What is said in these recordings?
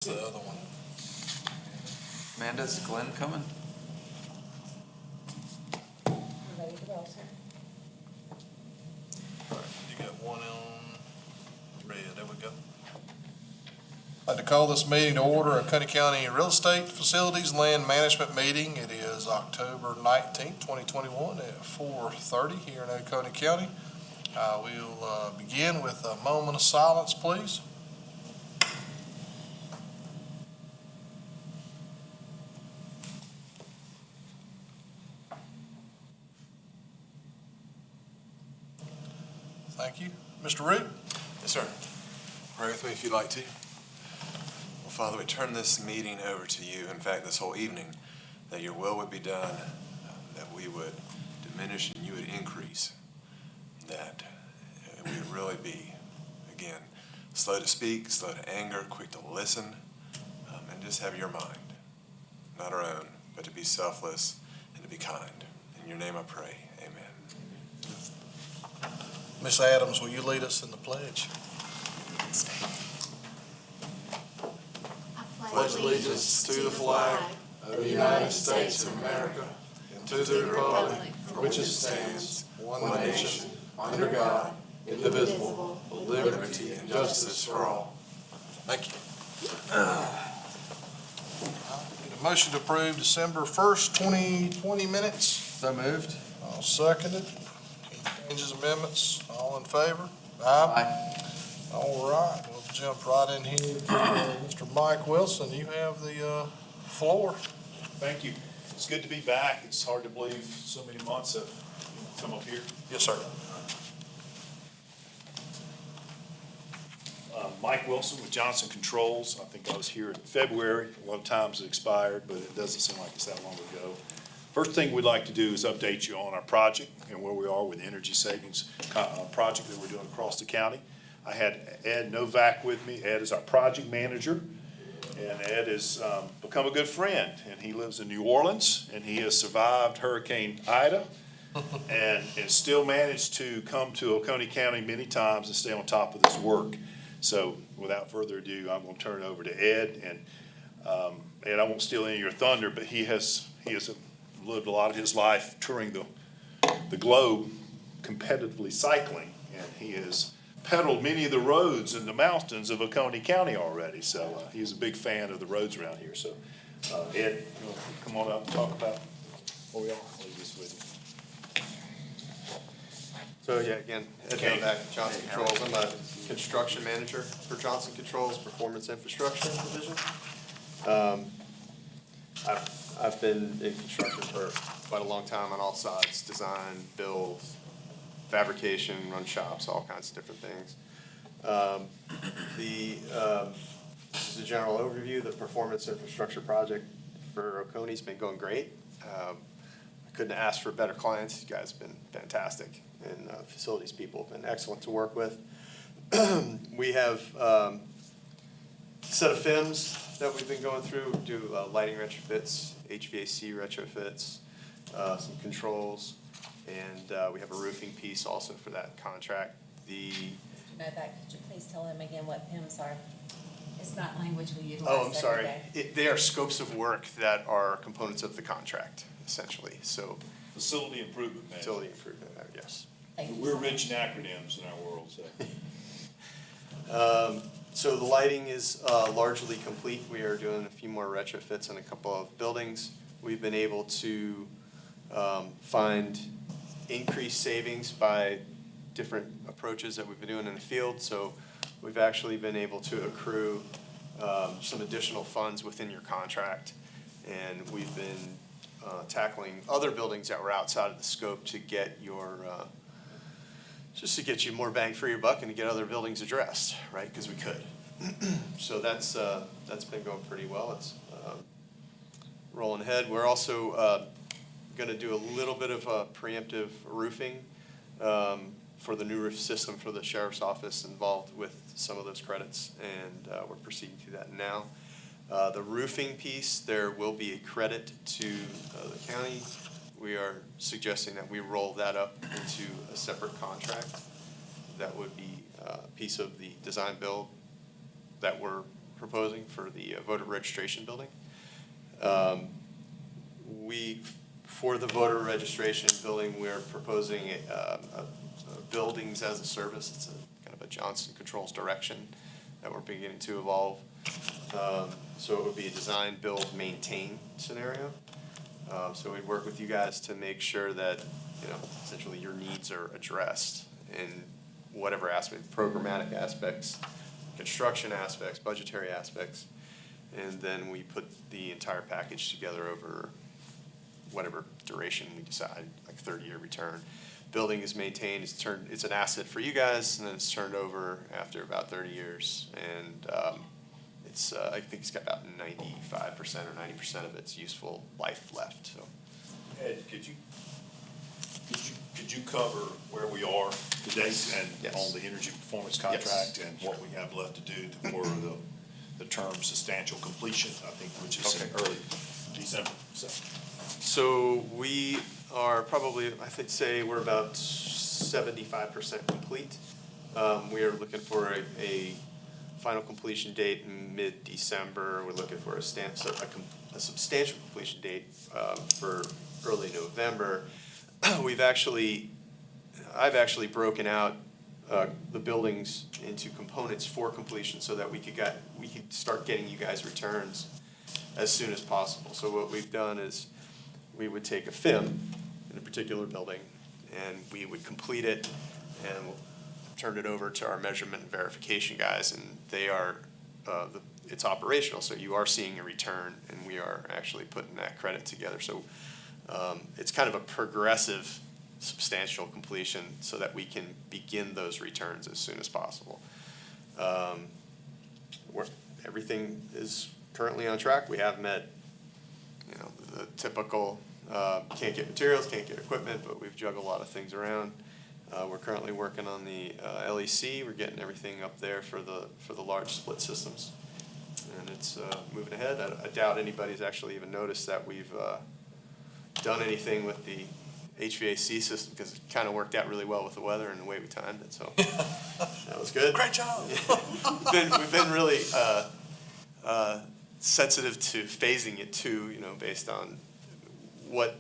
the other one? Amanda, is Glenn coming? Ready to go, sir? You got one on red, there we go. I'd like to call this meeting to order, Oconee County Real Estate Facilities Land Management Meeting. It is October 19th, 2021 at 4:30 here in Oconee County. We'll begin with a moment of silence, please. Thank you. Mr. Root? Yes, sir. Pray with me if you'd like to. Well, Father, we turn this meeting over to you, in fact, this whole evening, that your will would be done, that we would diminish and you would increase, that we would really be, again, slow to speak, slow to anger, quick to listen, and just have your mind, not our own, but to be selfless and to be kind. In your name I pray, amen. Miss Adams, will you lead us in the pledge? I pledge allegiance to the flag of the United States of America and to the republic for which it stands, one nation, under God, indivisible, with liberty and justice for all. Thank you. Need a motion to approve December 1st, 2020 minutes. So moved. I'll second it. Any changes, amendments? All in favor? Aye. All right, we'll jump right in here to Mr. Mike Wilson. You have the floor. Thank you. It's good to be back. It's hard to believe so many months have come up here. Yes, sir. Mike Wilson with Johnson Controls. I think I was here in February. A lot of times it expired, but it doesn't seem like it's that long ago. First thing we'd like to do is update you on our project and where we are with the energy savings project that we're doing across the county. I had Ed Novak with me. Ed is our project manager, and Ed has become a good friend, and he lives in New Orleans, and he has survived Hurricane Ida and still managed to come to Oconee County many times and stay on top of this work. So without further ado, I'm going to turn it over to Ed, and Ed, I won't steal any of your thunder, but he has lived a lot of his life touring the globe, competitively cycling, and he has pedaled many of the roads in the mountains of Oconee County already. So he's a big fan of the roads around here. So Ed, you want to come on up and talk about where we are? I'll leave this with you. So yeah, again, Ed Novak, Johnson Controls. I'm a construction manager for Johnson Controls Performance Infrastructure Division. I've been in construction for quite a long time on all sides: design, build, fabrication, run shops, all kinds of different things. This is a general overview. The Performance Infrastructure project for Oconee's been going great. I couldn't ask for better clients. You guys have been fantastic, and facilities people have been excellent to work with. We have a set of FIMs that we've been going through. We do lighting retrofits, HVAC retrofits, some controls, and we have a roofing piece also for that contract. Mr. Novak, could you please tell them again what PIMs are? It's not language we utilize Oh, I'm every sorry. day. They are scopes of work that are components of the contract, essentially. So Facility improvement manager. facility improvement, yes. Thank you We're so much. rich in acronyms in our world, so. So the lighting is largely complete. We are doing a few more retrofits in a couple of buildings. We've been able to find increased savings by different approaches that we've been doing in the field. So we've actually been able to accrue some additional funds within your contract. And we've been tackling other buildings that were outside of the scope to get your just to get you more bang for your buck and to get other buildings addressed, right? Because we could. So that's been going pretty well. It's rolling ahead. We're also going to do a little bit of preemptive roofing for the new roof system for the sheriff's office, involved with some of those credits, and we're proceeding through that now. The roofing piece, there will be a credit to the county. We are suggesting that we roll that up into a separate contract. That would be a piece of the design build that we're proposing for the voter registration building. For the voter registration building, we're proposing a buildings as a service. It's a kind of a Johnson Controls direction that we're beginning to evolve. So it would be a design, build, maintain scenario. So we'd work with you guys to make sure that, essentially your needs are addressed in whatever aspect, programmatic aspects, construction aspects, budgetary aspects. And then we put the entire package together over whatever duration we decide, like 30-year return. Building is maintained, it's an asset for you guys, and then it's turned over after about 30 years. And I think it's got about 95% or 90% of its useful life left, so. Ed, could you cover where we are today and Yes. on the energy performance contract and what we have left to do for the term substantial completion, I think, which is in Okay. early December, so. So we are probably, say we're about 75% complete. We are looking for a final completion date in mid-December. We're looking for a substantial completion date for early November. I've actually broken out the buildings into components for completion so that we could start getting you guys returns as soon as possible. So what we've done is we would take a FIM in a particular building and we would complete it and we'll turn it over to our measurement and verification guys, and they are it's operational, so you are seeing a return and we are actually putting that credit together. So it's kind of a progressive substantial completion so that we can begin those returns as soon as possible. Everything is currently on track. We have met, the typical can't get materials, can't get equipment, but we've juggled a lot of things around. We're currently working on the LEC. We're getting everything up there for the large split systems, and it's moving ahead. I doubt anybody's actually even noticed that we've done anything with the HVAC system because it kind of worked out really well with the weather and the way we timed it. So that was good. Great job. We've been really sensitive to phasing it too, based on what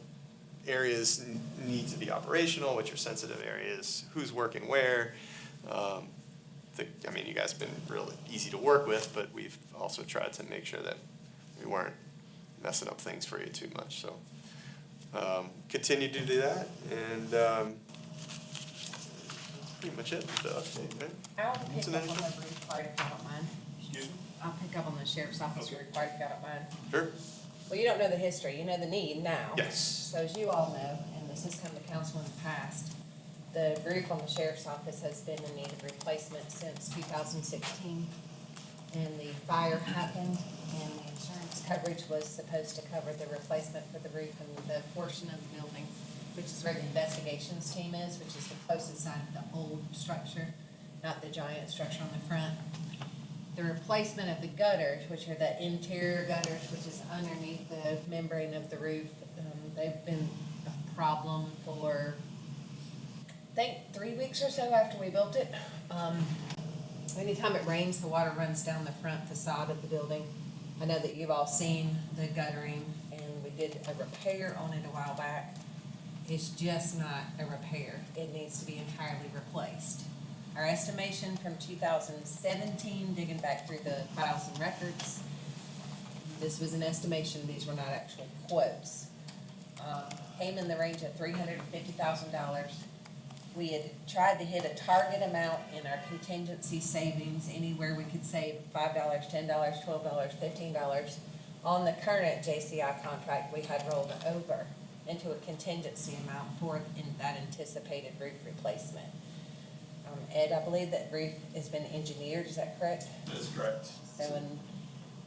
areas need to be operational, what your sensitive areas, who's working where. You guys have been really easy to work with, but we've also tried to make sure that we weren't messing up things for you too much. So continue to do that, and pretty much it. The update, right? I'll pick What's up the on the next roof part if you don't mind. Excuse me? I'll pick up on the sheriff's office roof part if you don't mind. Sure. Well, you don't know the history, you know the need now. Yes. So as you all know, and this has come to council in the past, the roof on the sheriff's office has been in need of replacement since 2016. And the fire happened, and the insurance coverage was supposed to cover the replacement for the roof and the portion of the building, which is where the investigations team is, which is the closest side of the old structure, not the giant structure on the front. The replacement of the gutters, which are the interior gutters, which is underneath the membrane of the roof, they've been a problem for, I think, 3 weeks or so after we built it. Anytime it rains, the water runs down the front facade of the building. I know that you've all seen the guttering, and we did a repair on it a while back. It's just not a repair. It needs to be entirely replaced. Our estimation from 2017, digging back through the files and records, this was an estimation, these were not actual quotes. Came in the range of $350,000. We had tried to hit a target amount in our contingency savings, anywhere we could save $5, $10, $12, $15. On the current JCI contract, we had rolled over into a contingency amount for that anticipated roof replacement. Ed, I believe that roof has been engineered, is that correct? That is correct. So when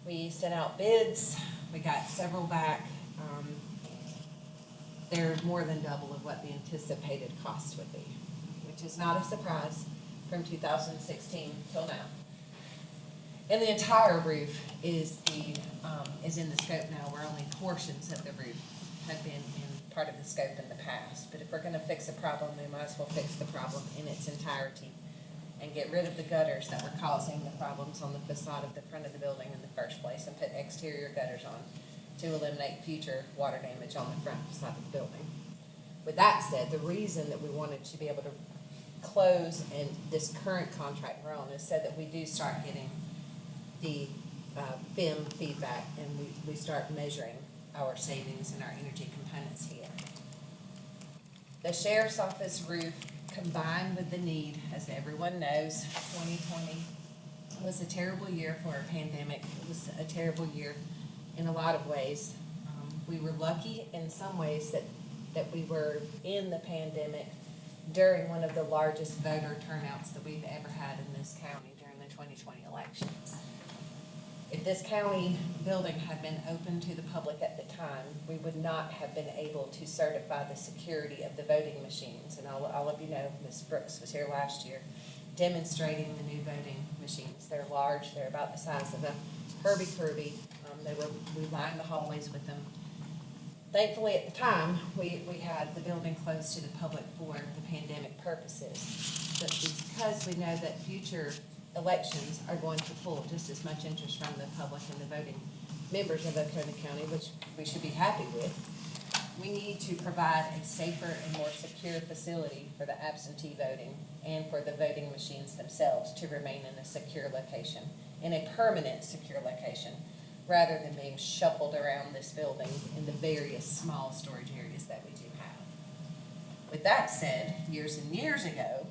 we sent out bids, we got several back. They're more than double of what the anticipated cost would be, which is not a surprise from 2016 till now. And the entire roof is in the scope now, where only portions of the roof have been in part of the scope in the past. But if we're gonna fix a problem, we might as well fix the problem in its entirety. and get rid of the gutters that were causing the problems on the facade of the front of the building in the first place, and put exterior gutters on to eliminate future water damage on the front facade of the building. With that said, the reason that we wanted to be able to close and this current contract we're on is so that we do start getting the FIM feedback, and we start measuring our savings and our energy components here. The sheriff's office roof, combined with the need, as everyone knows, 2020 was a terrible year for a pandemic. It was a terrible year in a lot of ways. We were lucky in some ways that we were in the pandemic during one of the largest voter turnouts that we've ever had in this county during the 2020 elections. If this county building had been open to the public at the time, we would not have been able to certify the security of the voting machines. And all of you know, Ms. Brooks was here last year demonstrating the new voting machines. They're large, they're about the size of a Herbie Kirby. We lined the hallways with them. Thankfully, at the time, we had the building closed to the public for the pandemic purposes. But because we know that future elections are going to pull just as much interest from the public and the voting members of Oconee County, which we should be happy with, we need to provide a safer and more secure facility for the absentee voting and for the voting machines themselves to remain in a secure location, in a permanent secure location, rather than being shuffled around this building in the various small storage areas that we do have. With that said, years and years ago,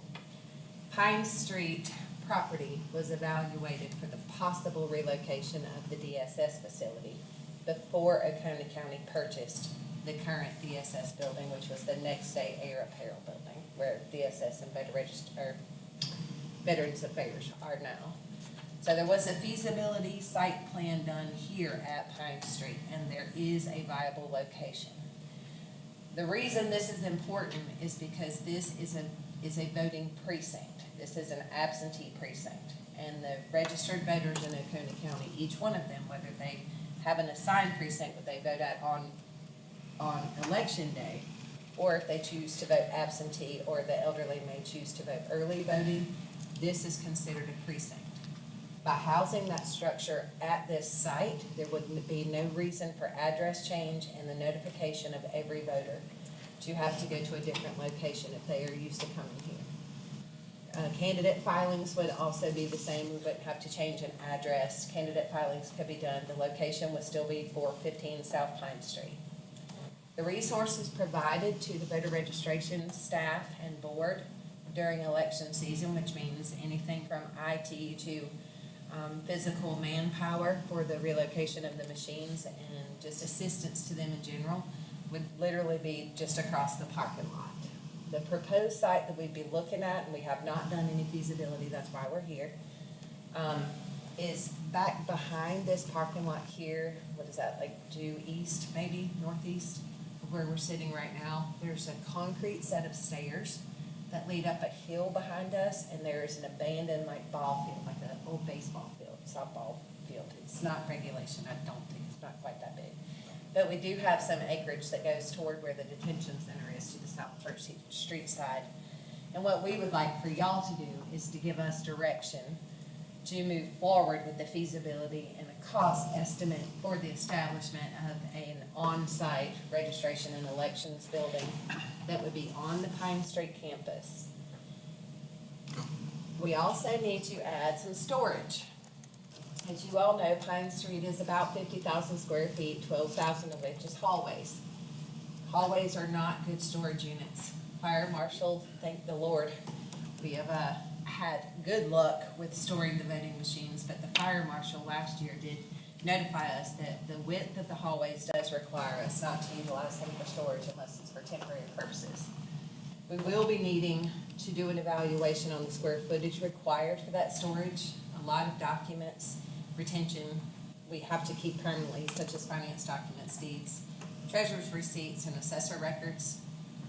Pine Street property was evaluated for the possible relocation of the DSS facility before Oconee County purchased the current DSS building, which was the Next Day Air Apparel building, where DSS and Veterans Affairs are now. So there was a feasibility site plan done here at Pine Street, and there is a viable location. The reason this is important is because this is a voting precinct. This is an absentee precinct, and the registered voters in Oconee County, each one of them, whether they have an assigned precinct that they vote at on election day, or if they choose to vote absentee, or the elderly may choose to vote early voting, this is considered a precinct. By housing that structure at this site, there would be no reason for address change and the notification of every voter to have to go to a different location if they are used to coming here. Candidate filings would also be the same. We wouldn't have to change an address. Candidate filings could be done. The location would still be 415 South Pine Street. The resources provided to the voter registration staff and board during election season, which means anything from IT to physical manpower for the relocation of the machines and just assistance to them in general, would literally be just across the parking lot. The proposed site that we'd be looking at, and we have not done any feasibility, that's why we're here, is back behind this parking lot here. What is that, like due east, maybe northeast of where we're sitting right now? There's a concrete set of stairs that lead up a hill behind us, and there's an abandoned ball field, like an old baseball field, softball field. It's not regulation, I don't think, it's not quite that big. But we do have some acreage that goes toward where the detention center is to the South Church Street side. And what we would like for y'all to do is to give us direction to move forward with the feasibility and a cost estimate for the establishment of an on-site registration and elections building that would be on the Pine Street campus. We also need to add some storage. As you all know, Pine Street is about 50,000 square feet, 12,000 of which is hallways. Hallways are not good storage units. Fire marshal, thank the Lord, we have had good luck with storing the voting machines, but the fire marshal last year did notify us that the width of the hallways does require us not to utilize them for storage unless it's for temporary purposes. We will be needing to do an evaluation on the square footage required for that storage. A lot of documents, retention, we have to keep permanently, such as finance documents, deeds, treasurer's receipts, and assessor records.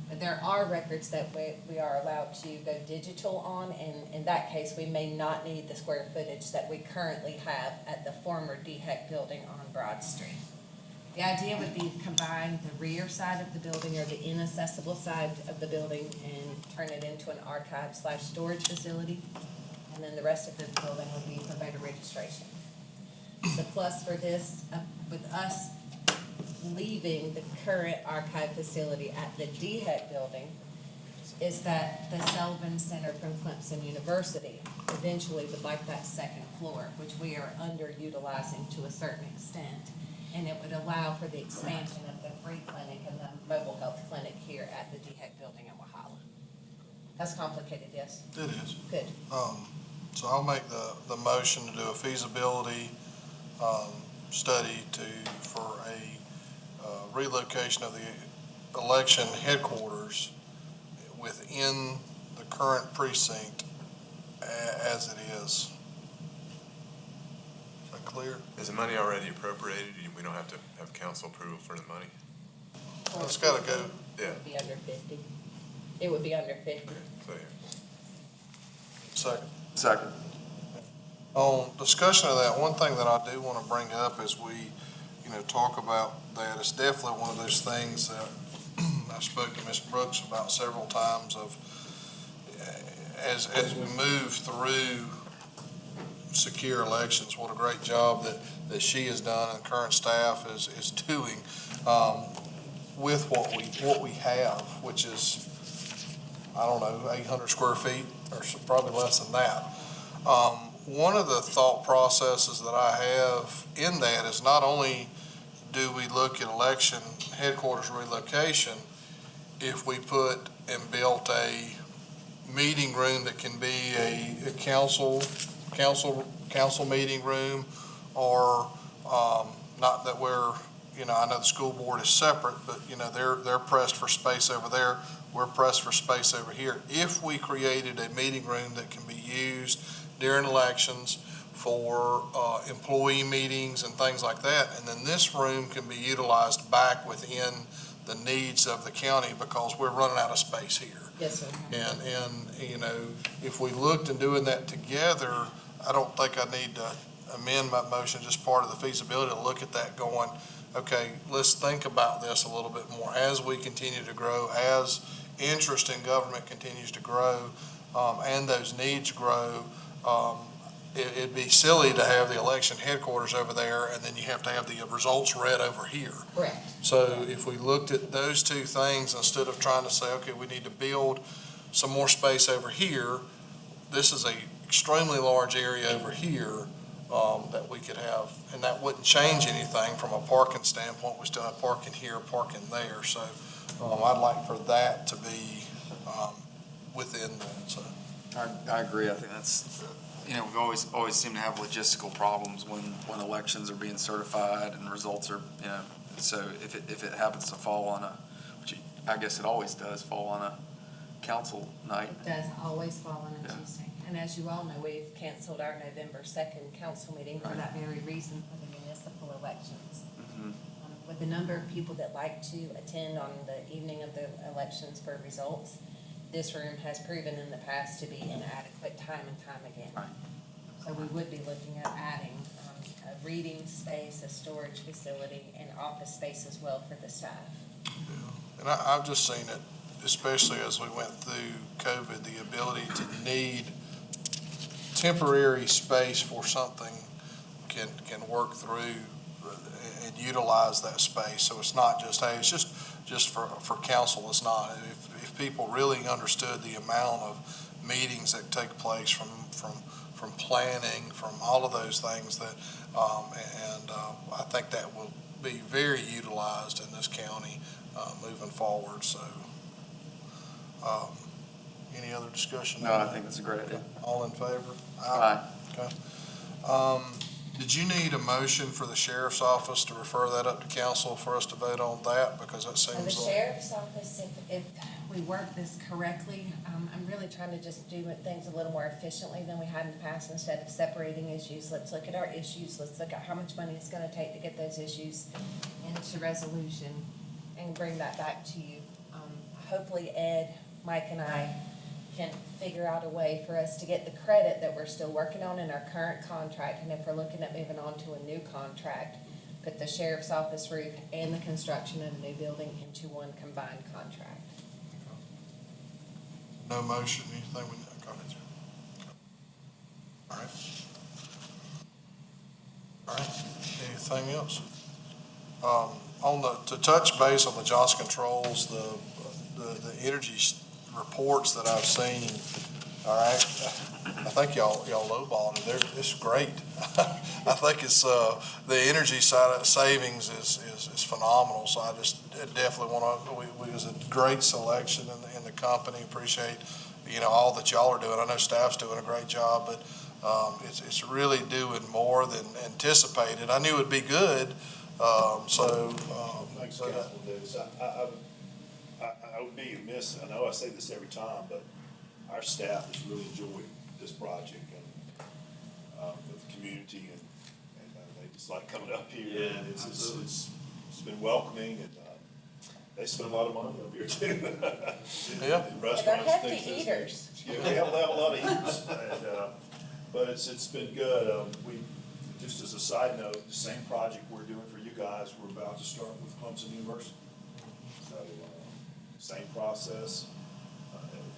But there are records that we are allowed to go digital on, and in that case, we may not need the square footage that we currently have at the former DHEC building on Broad Street. The idea would be to combine the rear side of the building or the inaccessible side of the building and turn it into an archive/storage facility. and then the rest of the building would be for voter registration. The plus for this, with us leaving the current archive facility at the DHEC building, is that the Sullivan Center from Clemson University eventually would like that second floor, which we are underutilizing to a certain extent. And it would allow for the expansion of the free clinic and the mobile health clinic here at the DHEC building in Wahala. That's complicated, yes? It is. Good. So I'll make the motion to do a feasibility, study for a relocation of the election headquarters within the current precinct as it is. Is that clear? Is the money already appropriated? We don't have to have council approval for the money? Well, it's gotta go. It would be under 50. It would be under 50. So, Second. Second. On discussion of that, one thing that I do want to bring up as we, talk about that, it's definitely one of those things that I spoke to Ms. Brooks about several times of, as we move through secure elections, what a great job that she has done and current staff is doing, with what we have, which is, I don't know, 800 square feet or probably less than that. One of the thought processes that I have in that is not only do we look at election headquarters relocation, if we put and built a meeting room that can be a council meeting room, or not that we're, I know the school board is separate, but they're pressed for space over there. We're pressed for space over here. If we created a meeting room that can be used during elections for employee meetings and things like that, and then this room can be utilized back within the needs of the county because we're running out of space here. Yes, sir. And if we looked at doing that together, I don't think I need to amend my motion, just part of the feasibility, to look at that going, okay, let's think about this a little bit more as we continue to grow, as interest in government continues to grow, and those needs grow. It'd be silly to have the election headquarters over there and then you have to have the results read over here. Correct. So if we looked at those two things, instead of trying to say, okay, we need to build some more space over here, this is a extremely large area over here that we could have, and that wouldn't change anything from a parking standpoint. We still have parking here, parking there. So I'd like for that to be within that. So I agree. I think that's, we always seem to have logistical problems when elections are being certified and results are, so if it happens to fall on which I guess it always does, fall on a council night. It does always fall on a Yeah. Tuesday. And as you all know, we've canceled our November 2nd council meeting for Right. that very reason, for the municipal elections. Mhm. With the number of people that like to attend on the evening of the elections for results, this room has proven in the past to be inadequate time and time again. Right. So we would be looking at adding a reading space, a storage facility, and office space as well for the staff. And I've just seen it, especially as we went through COVID, the ability to need temporary space for something can work through and utilize that space. So it's not just, hey, it's just for council. It's not. If people really understood the amount of meetings that take place from planning, from all of those things that, I think that will be very utilized in this county moving forward. So, any other discussion? No, I think that's a great idea. All in favor? Aye. Okay. Did you need a motion for the sheriff's office to refer that up to council for us to vote on that? Because that And the seems. sheriff's office, if we work this correctly, I'm really trying to just do things a little more efficiently than we had in the past. Instead of separating issues, let's look at our issues, let's look at how much money it's gonna take to get those issues into resolution and bring that back to you. Hopefully Ed, Mike, and I can figure out a way for us to get the credit that we're still working on in our current contract, and if we're looking at moving on to a new contract, put the sheriff's office roof and the construction of a new building into one combined contract. No motion, anything we, go ahead, All right. All right, anything else? To touch base on the Johnson Controls, the energy reports that I've seen, all right, I think y'all lowballing it. It's great. I think it's, the energy side of savings is phenomenal, so I just definitely it was a great selection in the company. Appreciate, all that y'all are doing. I know staff's doing a great job, but it's really doing more than anticipated. I knew it'd be good, Thanks, Councilman Davis. I would be amiss, I know I say this every time, but our staff has really enjoyed this project and, with the community and they just like coming up here. Yeah, And it's been welcoming and, they spend a lot of money up here too. Yeah. In restaurants, They're hefty things like that. eaters. Yeah, we have a lot of eaters, and, but it's been good. Just as a side note, the same project we're doing for you guys, we're about to start with Clemson University. So, same process.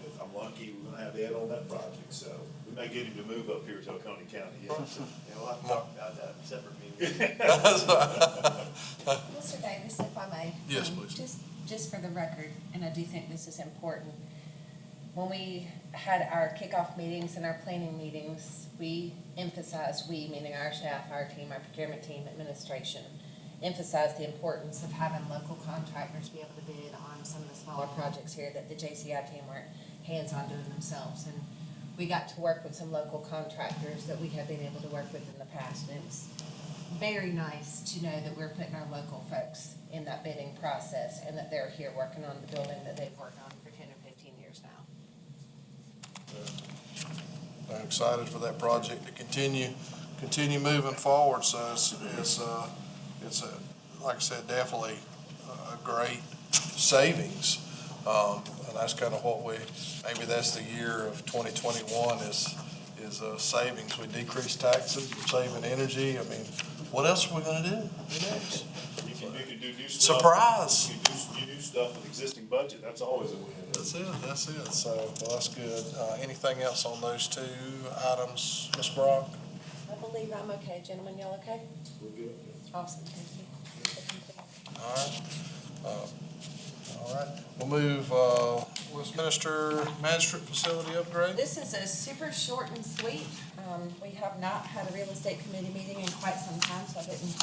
If I'm lucky, we're gonna have Ed on that project, so we may get him to move up here to Oconee County. Yeah. Yeah, we'll have to talk about that in separate meetings. Mr. Davis, if I may. Yes, please. Just for the record, and I do think this is important, when we had our kickoff meetings and our planning meetings, we emphasized, meaning our staff, our team, our procurement team, administration, emphasized the importance of having local contractors be able to bid on some of the smaller projects here that the JCI team weren't hands-on doing themselves. And we got to work with some local contractors that we have been able to work with in the past, and it was very nice to know that we're putting our local folks in that bidding process and that they're here working on the building that they've worked on for 10 or 15 years now. I'm excited for that project to continue moving forward. So it's like I said, definitely a great savings. And that's kind of what maybe that's the year of 2021 is savings. We decrease taxes, we're saving energy. I mean, what else are we gonna do? Who knows? You can do new stuff. Surprise. You can do stuff with existing budget, that's always a win. That's it. So, well, that's good. Anything else on those two items, Ms. Brock? I believe I'm okay. Gentlemen, y'all okay? We're good. Awesome, thank you. All right. All right. We'll move, Westminster Magistrate Facility upgrade. This is a super short and sweet. We have not had a real estate committee meeting in quite some time, so I didn't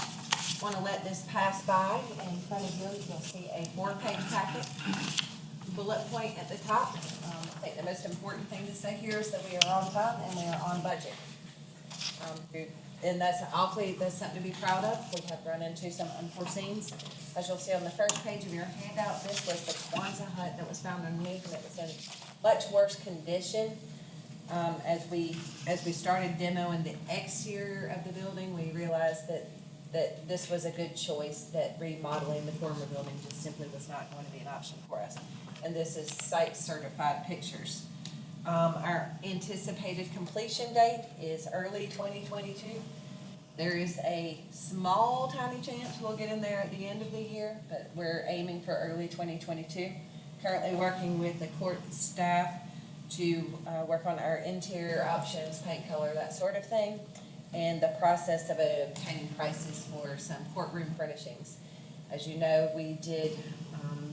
want to let this pass by. In front of you, you'll see a 4-page packet, bullet point at the top. I think the most important thing to say here is that we are on time and we are on budget. And that's something to be proud of. We have run into some unforeseens. As you'll see on the first page of your handout, this was the Kwanzaa hut that was found underneath, and it was in much worse condition. As we started demoing the exterior of the building, we realized that this was a good choice, that remodeling the former building just simply was not going to be an option for us. And this is site certified pictures. Our anticipated completion date is early 2022. There is a small, tiny chance we'll get in there at the end of the year, but we're aiming for early 2022. Currently working with the court staff to work on our interior options, paint color, that sort of thing, and the process of obtaining prices for some courtroom furnishings. As you know, we did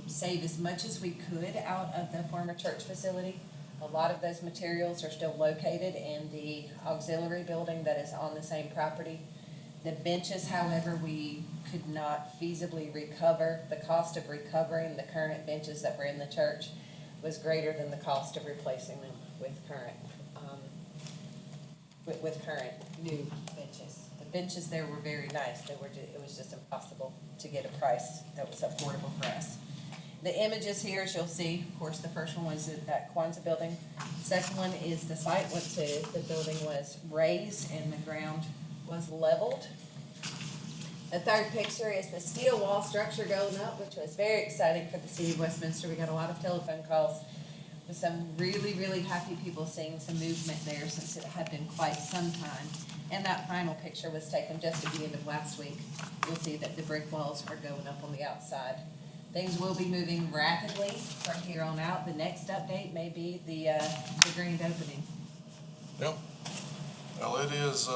save as much as we could out of the former church facility. A lot of those materials are still located in the auxiliary building that is on the same property. The benches, however, we could not feasibly recover. The cost of recovering the current benches that were in the church was greater than the cost of replacing them with current new benches. The benches there were very nice. It was just impossible to get a price that was affordable for us. The images here, as you'll see, of course, the first one was at that Kwanzaa building. Second one is the site once the building was raised and the ground was leveled. The third picture is the steel wall structure going up, which was very exciting for the city of Westminster. We got a lot of telephone calls with some really, really happy people seeing some movement there since it had been quite some time. And that final picture was taken just at the end of last week. You'll see that the brick walls are going up on the outside. Things will be moving rapidly from here on out. The next update may be the grand opening. Yep. Well, it is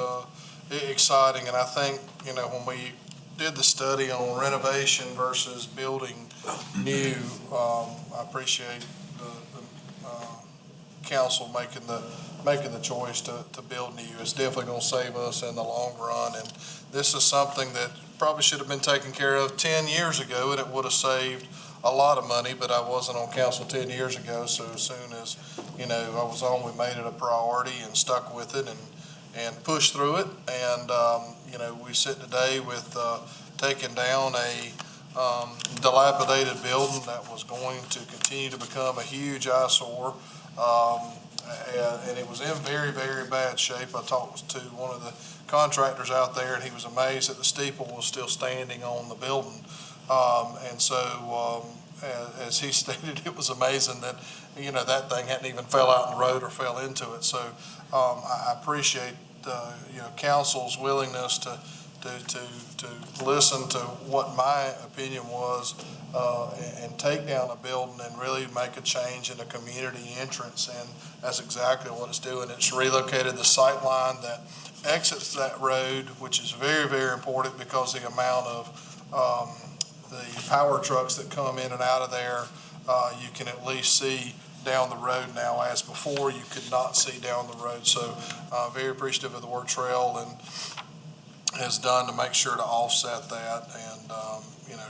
exciting, and I think, when we did the study on renovation versus building new, I appreciate the council making the choice to build new. It's definitely going to save us in the long run, and this is something that probably should have been taken care of 10 years ago, and it would have saved a lot of money, but I wasn't on council 10 years ago, so as soon as, I was on, we made it a priority and stuck with it and pushed through it. And, we sit today with taking down a dilapidated building that was going to continue to become a huge eyesore. And it was in very, very bad shape. I talked to one of the contractors out there, and he was amazed that the steeple was still standing on the building. And so, as he stated, it was amazing that, that thing hadn't even fell out in the road or fell into it. So, I appreciate, council's willingness to listen to what my opinion was, and take down a building and really make a change in the community entrance. And that's exactly what it's doing. It's relocated the sight line that exits that road, which is very, very important because the amount of, the power trucks that come in and out of there, you can at least see down the road now, as before you could not see down the road. So very appreciative of the work Trail has done to make sure to offset that. And,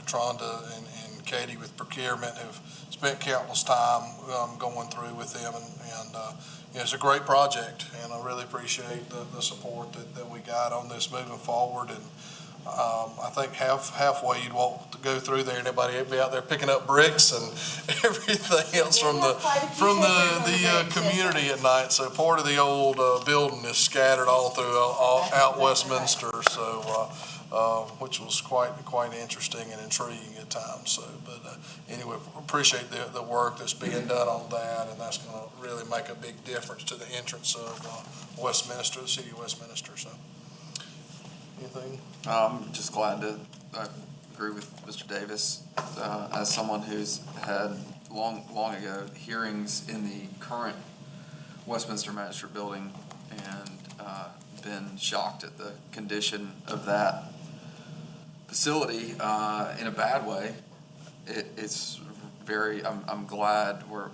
Tronda and Katie with procurement have spent countless time going through with them. And it's a great project, and I really appreciate the support that we got on this moving forward. And I think halfway you'd go through there and everybody would be out there picking up bricks and everything else from the community at night. So part of the old building is scattered all through out Westminster. So which was quite interesting and intriguing at times. So, but anyway, appreciate the work that's being done on that, and that's going to really make a big difference to the entrance of Westminster, the city of Westminster. So, anything? I'm just glad to agree with Mr. Davis. As someone who's had long ago hearings in the current Westminster Magistrate building and been shocked at the condition of that facility in a bad way. It's very, I'm glad we're,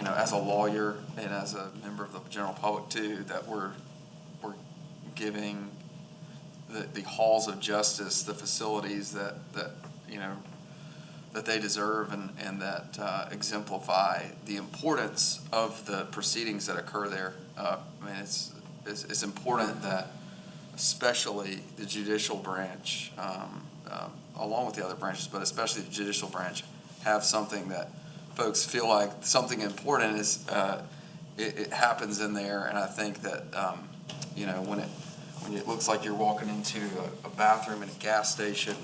as a lawyer and as a member of the general public too, that we're giving the halls of justice the facilities that they deserve and that exemplify the importance of the proceedings that occur there. I mean, it's important that especially the judicial branch, along with the other branches, but especially the judicial branch, have something that folks feel like something important is, it happens in there. And I think that, when it looks like you're walking into a bathroom in a gas station,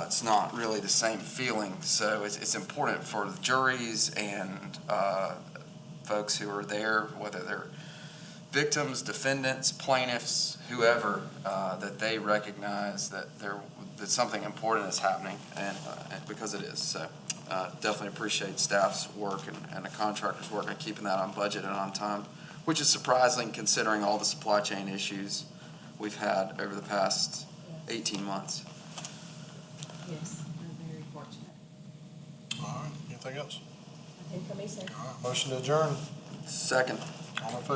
it's not really the same feeling. So it's important for the juries and folks who are there, whether they're victims, defendants, plaintiffs, whoever, that they recognize that something important is happening, and because it is. So definitely appreciate staff's work and the contractor's work on keeping that on budget and on time, which is surprising considering all the supply chain issues we've had over the past 18 months. Yes, we're very fortunate. All right, anything else? I think for me, sir. All right, motion to adjourn. Second. All in favor?